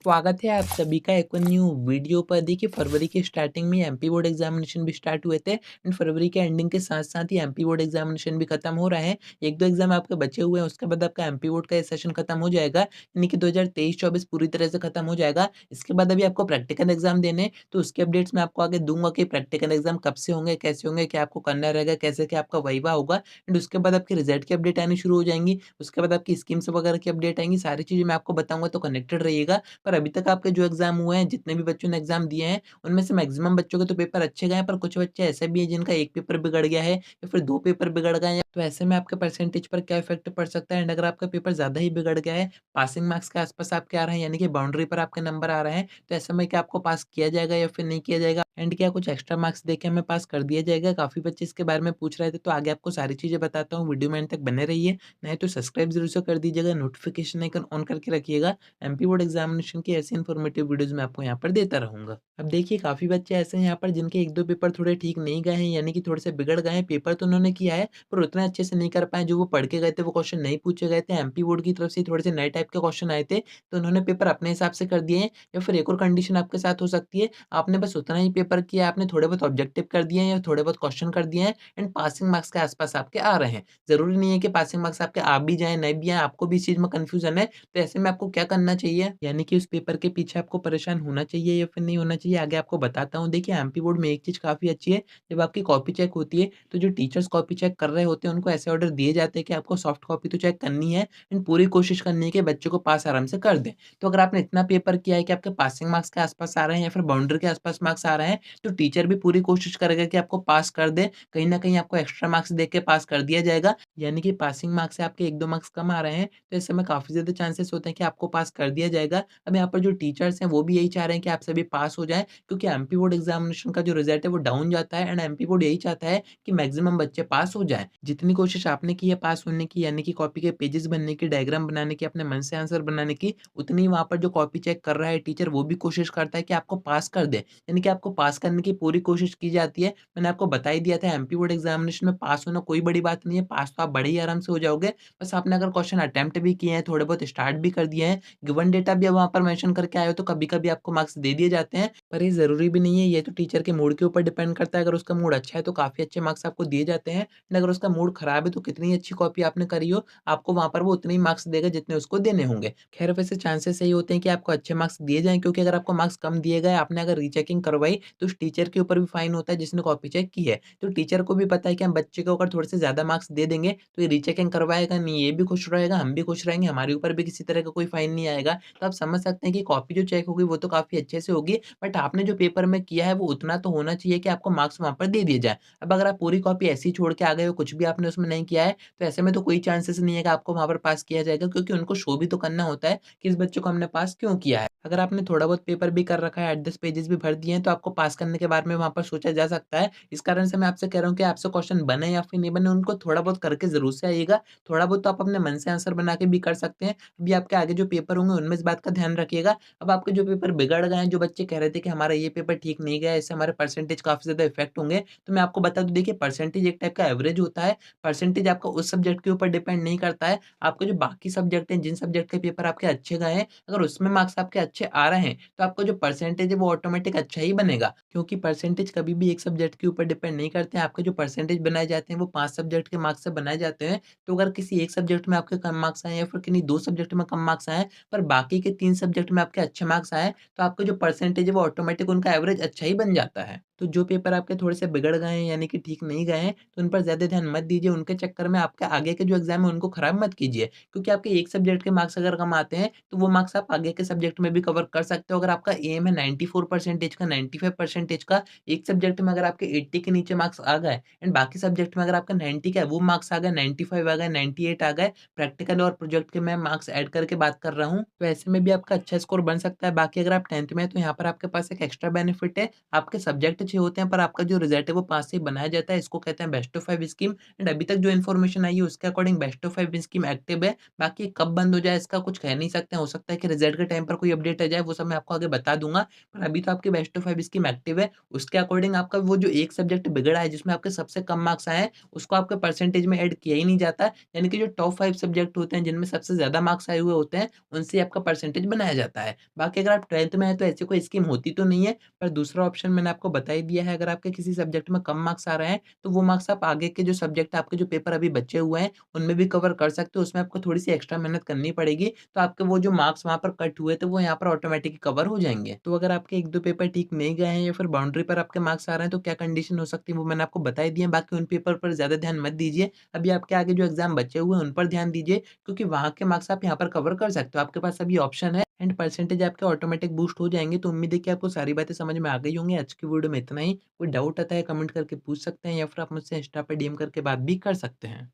स्वागत है आप सभी का एक और न्यू वीडियो पर। देखिए फरवरी के स्टार्टिंग में एमपी बोर्ड एग्जामिनेशन भी स्टार्ट हुए थे एंड फरवरी के एंडिंग के साथ साथ ही एमपी बोर्ड एग्जामिनेशन भी खत्म हो रहे हैं। एक दो एग्जाम आपके बचे हुए हैं, उसके बाद आपका एमपी बोर्ड का ये सेशन खत्म हो जाएगा, यानी कि 2023-24 पूरी तरह से खत्म हो जाएगा। इसके बाद अभी आपको प्रैक्टिकल एग्जाम देने, तो उसके अपडेट्स मैं आपको आगे दूंगा कि प्रैक्टिकल एग्जाम कब से होंगे, कैसे होंगे, क्या आपको करना रहेगा, कैसे क्या आपका वाइवा होगा। एंड उसके बाद आपके रिजल्ट की अपडेट आनी शुरू हो जाएंगी, उसके बाद आपकी स्कीम्स वगैरह की अपडेट आएंगी। सारी चीजें मैं आपको बताऊंगा, तो कनेक्टेड रहिएगा। पर अभी तक आपके जो एग्जाम हुए हैं, जितने भी बच्चों ने एग्जाम दिए हैं, उनमें से मैक्सिमम बच्चों के तो पेपर अच्छे गए हैं, पर कुछ बच्चे ऐसे भी हैं जिनका एक पेपर बिगड़ गया है या फिर दो पेपर बिगड़ गए हैं। तो ऐसे में आपके परसेंटेज पर क्या इफेक्ट पड़ सकता है। एंड अगर आपका पेपर ज्यादा ही बिगड़ गया है, पासिंग मार्क्स के आसपास आपके आ रहे हैं, यानी कि बाउंड्री पर आपके नंबर आ रहे हैं, तो ऐसे में क्या आपको पास किया जाएगा या फिर नहीं किया जाएगा, एंड क्या कुछ एक्स्ट्रा मार्क्स देके हमें पास कर दिया जाएगा। काफी बच्चे इसके बारे में पूछ रहे थे, तो आगे आपको सारी चीजें बताता हूँ, वीडियो में एंड तक बने रहिए। नहीं तो सब्सक्राइब जरूर से कर दीजिएगा, नोटिफिकेशन आइकन ऑन करके रखिएगा। एमपी बोर्ड एग्जामिनेशन की ऐसी इन्फॉर्मेटिव वीडियोस मैं आपको यहाँ पर देता रहूंगा। अब देखिए काफी बच्चे ऐसे हैं यहाँ पर जिनके एक दो पेपर थोड़े ठीक नहीं गए हैं, यानी कि थोड़े से बिगड़ गए हैं। पेपर तो उन्होंने किया है पर उतना अच्छे से नहीं कर पाए, जो वो पढ़ के गए थे वो क्वेश्चन नहीं पूछे गए थे। एमपी बोर्ड की तरफ से थोड़े से नए टाइप के क्वेश्चन आए थे, तो उन्होंने पेपर अपने हिसाब से कर दिए हैं। या फिर एक और कंडीशन आपके साथ हो सकती है, आपने बस उतना ही पेपर किया, आपने थोड़े बहुत ऑब्जेक्टिव कर दिए हैं या थोड़े बहुत क्वेश्चन कर दिए हैं, एंड पासिंग मार्क्स के आसपास आपके आ रहे हैं। जरूरी नहीं है कि पासिंग मार्क्स आपके आ भी जाए, नहीं भी आए, आपको भी इस चीज में कंफ्यूजन है। तो ऐसे में आपको क्या करना चाहिए, यानी कि उस पेपर के पीछे आपको परेशान होना चाहिए या फिर नहीं होना चाहिए, आगे आपको बताता हूँ। देखिए एमपी बोर्ड में एक चीज काफी अच्छी है, जब आपकी कॉपी चेक होती है, तो जो टीचर्स कॉपी चेक कर रहे होते हैं उनको ऐसे ऑर्डर दिए जाते हैं कि आपको सॉफ्ट कॉपी तो चेक करनी है, एंड पूरी कोशिश करनी है कि बच्चे को पास आराम से कर दें। तो अगर आपने इतना पेपर किया है कि आपके पासिंग मार्क्स के आसपास आ रहे हैं या फिर बाउंड्री के आसपास मार्क्स आ रहे हैं, तो टीचर भी पूरी कोशिश करेगा कि आपको पास कर दे। कहीं ना कहीं आपको एक्स्ट्रा मार्क्स दे के पास कर दिया जाएगा, यानी कि पासिंग मार्क्स से आपके एक दो मार्क्स कम आ रहे हैं, तो इस समय काफी ज्यादा चांसेस होते हैं कि आपको पास कर दिया जाएगा। अब यहाँ पर जो टीचर्स हैं वो भी यही चाह रहे हैं कि आप सभी पास हो जाएं, क्योंकि एमपी बोर्ड एग्जामिनेशन का जो रिजल्ट है वो डाउन जाता है, एंड एमपी बोर्ड यही चाहता है कि मैक्सिमम बच्चे पास हो जाएं। जितनी कोशिश आपने की है पास होने की, यानी कि कॉपी के पेजेस बनने की, डायग्राम बनाने की, अपने मन से आंसर बनाने की, उतनी वहां पर जो कॉपी चेक कर रहा है टीचर वो भी कोशिश करता है कि आपको पास कर दे, यानी कि आपको पास करने की पूरी कोशिश की जाती है। मैंने आपको बता ही दिया था एमपी बोर्ड एग्जामिनेशन में पास होना कोई बड़ी बात नहीं है, पास तो आप बड़े ही आराम से हो जाओगे। बस आपने अगर क्वेश्चन अटेम्प्ट भी किए हैं, थोड़े बहुत स्टार्ट भी कर दिए हैं, गिवन डेटा भी अब वहाँ पर मेंशन करके आए हो, तो कभी-कभी आपको मार्क्स दे दिए जाते हैं। पर ये ज़रूरी भी नहीं है, ये तो टीचर के मूड के ऊपर डिपेंड करता है। अगर उसका मूड अच्छा है तो काफ़ी अच्छे मार्क्स आपको दिए जाते हैं, एंड अगर उसका मूड खराब है तो कितनी अच्छी कॉपी आपने करी हो, आपको वहाँ पर वो उतने ही मार्क्स देगा जितने उसको देने होंगे। खैर वैसे चांसेस यही होते हैं कि आपको अच्छे मार्क्स दिए जाएँ, क्योंकि अगर आपको मार्क्स कम दिए गए, आपने अगर रीचेकिंग करवाई, तो उस टीचर के ऊपर भी फाइन होता है जिसने कॉपी चेक की है। तो टीचर को भी पता है कि हम बच्चे को अगर थोड़े से ज़्यादा मार्क्स दे देंगे, तो ये रीचेकिंग करवाएगा नहीं, ये भी खुश रहेगा, हम भी खुश रहेंगे, हमारे ऊपर भी किसी तरह का कोई फाइन नहीं आएगा। तो आप समझ सकते हैं कि कॉपी जो चेक होगी वो तो काफ़ी अच्छे से होगी, बट आपने जो पेपर में किया है वो उतना तो होना चाहिए कि आपको मार्क्स वहाँ पर दे दिए जाएँ। अब अगर आप पूरी कॉपी ऐसे ही छोड़ के आ गए हो, कुछ भी आपने उसमें नहीं किया है, तो ऐसे में तो कोई चांसेस नहीं है कि आपको वहाँ पर पास किया जाएगा, क्योंकि उनको शो भी तो करना होता है कि इस बच्चे को हमने पास क्यों किया है। अगर आपने थोड़ा बहुत पेपर भी कर रखा है, 8-10 पेजेस भी भर दिए हैं, तो आपको पास करने के बारे में वहाँ पर सोचा जा सकता है। इस कारण से मैं आपसे कह रहा हूँ कि आपसे क्वेश्चन बने या फिर नहीं बने, उनको थोड़ा बहुत करके ज़रूर से आइएगा। थोड़ा बहुत तो आप अपने मन से आंसर बना के भी कर सकते हैं। अभी आपके आगे जो पेपर होंगे उनमें इस बात का ध्यान रखिएगा। अब आपके जो पेपर बिगड़ गए हैं, जो बच्चे कह रहे थे कि हमारा ये पेपर ठीक नहीं गया, इससे हमारे परसेंटेज काफ़ी ज़्यादा इफ़ेक्ट होंगे, तो मैं आपको बता दूँ, देखिए परसेंटेज एक टाइप का एवरेज होता है। परसेंटेज आपका उस सब्जेक्ट के ऊपर डिपेंड नहीं करता है। आपके जो बाकी सब्जेक्ट हैं, जिन सब्जेक्ट के पेपर आपके अच्छे गए हैं, अगर उसमें मार्क्स आपके अच्छे आ रहे हैं, तो आपका जो परसेंटेज है वो ऑटोमेटिक अच्छा ही बनेगा, क्योंकि परसेंटेज कभी भी एक सब्जेक्ट के ऊपर डिपेंड नहीं करते हैं। आपके जो परसेंटेज बनाए जाते हैं वो 5 सब्जेक्ट के मार्क्स से बनाए जाते हैं। तो अगर किसी एक सब्जेक्ट में आपके कम मार्क्स आए या फिर किन्हीं 2 सब्जेक्ट में कम मार्क्स आए, पर बाकी के 3 सब्जेक्ट में आपके अच्छे मार्क्स आए, तो आपका जो परसेंटेज है वो ऑटोमेटिक उनका एवरेज अच्छा ही बन जाता है। तो जो पेपर आपके थोड़े से बिगड़ गए हैं, यानी कि ठीक नहीं गए हैं, तो उन पर ज़्यादा ध्यान मत दीजिए। उनके चक्कर में आपके आगे के जो एग्ज़ाम है उनको खराब मत कीजिए, क्योंकि आपके एक सब्जेक्ट के मार्क्स अगर कम आते हैं, तो वो मार्क्स आप आगे के सब्जेक्ट में भी कवर कर सकते हो। अगर आपका एम है 94 परसेंटेज का, 95 परसेंटेज का, एक सब्जेक्ट में अगर आपके 80 के नीचे मार्क्स आ गए, एंड बाकी सब्जेक्ट में अगर आपका 90 का है, वो मार्क्स आ गए, 95 आ गए, 98 आ गए, प्रैक्टिकल और प्रोजेक्ट के मैं मार्क्स ऐड करके बात कर रहा हूँ, तो ऐसे में भी आपका अच्छा स्कोर बन सकता है। बाकी अगर आप 10th में हैं, तो यहाँ पर आपके पास एक एक्स्ट्रा बेनिफिट है, आपके सब्जेक्ट 6 होते हैं, पर आपका जो रिज़ल्ट है वो 5 से ही बनाया जाता है। इसको कहते हैं बेस्ट ऑफ 5 स्कीम एंड अभी तक जो इन्फॉर्मेशन आई है उसके according best of 5 scheme active है। बाकी कब बंद हो जाए इसका कुछ कह नहीं सकते हैं, हो सकता है कि रिज़ल्ट के टाइम पर कोई अपडेट आ जाए, वो सब मैं आपको आगे बता दूँगा। पर अभी तो आपकी बेस्ट ऑफ 5 स्कीम एक्टिव है। उसके अकॉर्डिंग आपका वो जो एक सब्जेक्ट बिगड़ा है, जिसमें आपके सबसे कम मार्क्स आए हैं, उसको आपके परसेंटेज में ऐड किया ही नहीं जाता है। यानी कि जो टॉप 5 सब्जेक्ट होते हैं, जिनमें सबसे ज़्यादा मार्क्स आए हुए होते हैं, उनसे आपका परसेंटेज बनाया जाता है। बाकी अगर आप 12th में हैं, तो ऐसी कोई स्कीम होती तो नहीं है, पर दूसरा ऑप्शन मैंने आपको बता ही दिया है। अगर आपके किसी सब्जेक्ट में कम मार्क्स आ रहे हैं, तो वो मार्क्स आप आगे के जो सब्जेक्ट है, आपके जो पेपर अभी बचे हुए हैं, उनमें भी कवर कर सकते हो। उसमें आपको थोड़ी-सी एक्स्ट्रा मेहनत करनी पड़ेगी, तो आपके वो जो मार्क्स वहाँ पर कट हुए थे, वो यहाँ पर ऑटोमैटिक कवर हो जाएँगे। तो अगर आपके 1-2 पेपर ठीक नहीं गए हैं या फिर बाउंड्री पर आपके मार्क्स आ रहे हैं, तो क्या कंडीशन हो सकती है, वो मैंने आपको बता ही दिए हैं। बाकी उन पेपर पर ज़्यादा ध्यान मत दीजिए। अभी आपके आगे जो एग्ज़ाम बचे हुए हैं, उन पर ध्यान दीजिए, क्योंकि वहाँ के मार्क्स आप यहाँ पर कवर कर सकते हो। आपके पास अभी ऑप्शन है एंड परसेंटेज आपके ऑटोमैटिक बूस्ट हो जाएँगे। तो उम्मीद है कि आपको सारी बातें समझ में आ गई होंगी। आज की वीडियो में इतना ही। कोई डाउट आता है कमेंट करके पूछ सकते हैं या फिर आप मुझसे इंस्टा पे डीएम करके बात भी कर सकते हैं।